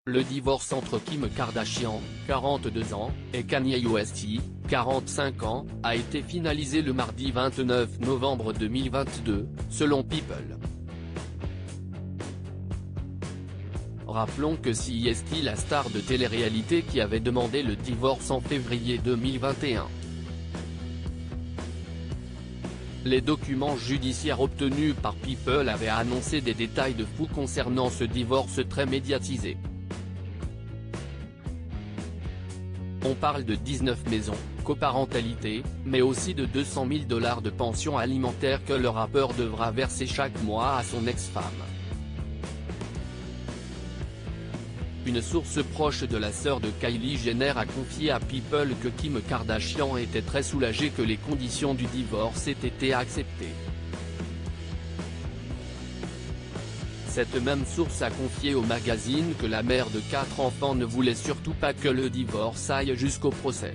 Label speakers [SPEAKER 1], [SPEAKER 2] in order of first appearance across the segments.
[SPEAKER 1] Le divorce entre Kim Kardashian, 42 ans, et Kanye West, 45 ans, a été finalisé le mardi 29 novembre 2022, selon People. Rappelons que c'est la star de télé-réalité qui avait demandé le divorce en février 2021. Les documents judiciaires obtenus par People avaient annoncé des détails de fou concernant ce divorce très médiatisé. On parle de 19 maisons, coparentalité, mais aussi de 200 000 $ de pension alimentaire que le rappeur devra verser chaque mois à son ex-femme. Une source proche de la sœur de Kylie Jenner a confié à People que Kim Kardashian était très soulagée que les conditions du divorce aient été acceptées. Cette même source a confié au magazine que la mère de 4 enfants ne voulait surtout pas que le divorce aille jusqu'au procès.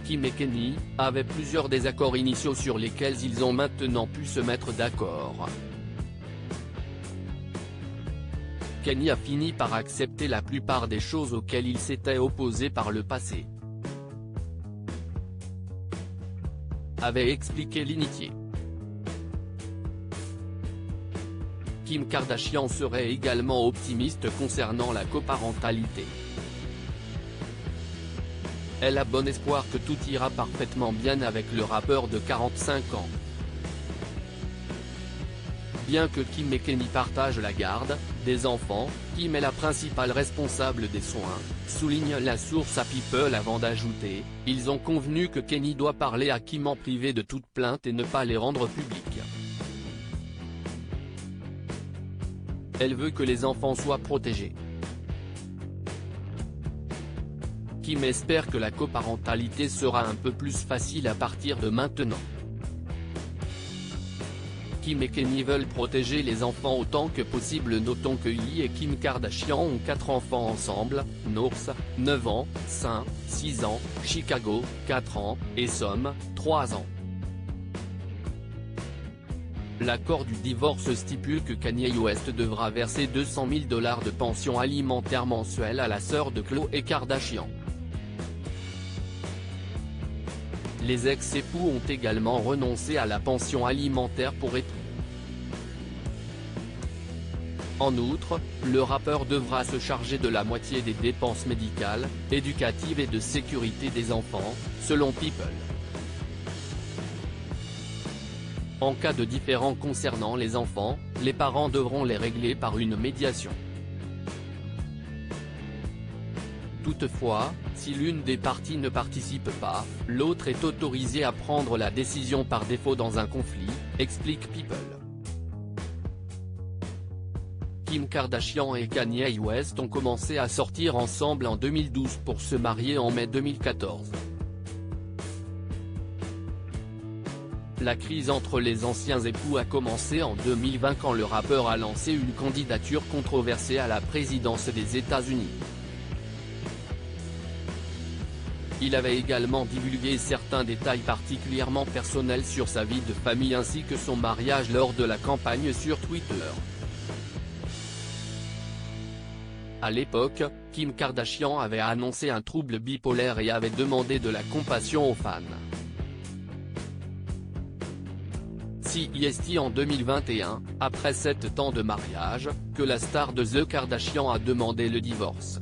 [SPEAKER 1] Kim et Kanye avaient plusieurs désaccords initiaux sur lesquels ils ont maintenant pu se mettre d'accord. Kanye a fini par accepter la plupart des choses auxquelles il s'était opposé par le passé, avait expliqué l'initié. Kim Kardashian serait également optimiste concernant la coparentalité. Elle a bon espoir que tout ira parfaitement bien avec le rappeur de 45 ans. Bien que Kim et Kanye partagent la garde des enfants, Kim est la principale responsable des soins, souligne la source à People avant d'ajouter, ils ont convenu que Kanye doit parler à Kim en privé de toute plainte et ne pas les rendre publiques. Elle veut que les enfants soient protégés. Kim espère que la coparentalité sera un peu plus facile à partir de maintenant. Kim et Kanye veulent protéger les enfants autant que possible. Notons que Yi et Kim Kardashian ont 4 enfants ensemble, North, 9 ans, St, 6 ans, Chicago, 4 ans, et Som, 3 ans. L'accord du divorce stipule que Kanye West devra verser 200 000 $ de pension alimentaire mensuelle à la sœur de Khloé Kardashian. Les ex-époux ont également renoncé à la pension alimentaire pour époux. En outre, le rappeur devra se charger de la moitié des dépenses médicales, éducatives et de sécurité des enfants, selon People. En cas de différend concernant les enfants, les parents devront les régler par une médiation. Toutefois, si l'une des parties ne participe pas, l'autre est autorisé à prendre la décision par défaut dans un conflit, explique People. Kim Kardashian et Kanye West ont commencé à sortir ensemble en 2012 pour se marier en mai 2014. La crise entre les anciens époux a commencé en 2020 quand le rappeur a lancé une candidature controversée à la présidence des États-Unis. Il avait également divulgué certains détails particulièrement personnels sur sa vie de famille ainsi que son mariage lors de la campagne sur Twitter. À l'époque, Kim Kardashian avait annoncé un trouble bipolaire et avait demandé de la compassion aux fans. C'est en 2021, après 7 ans de mariage, que la star de The Kardashians a demandé le divorce.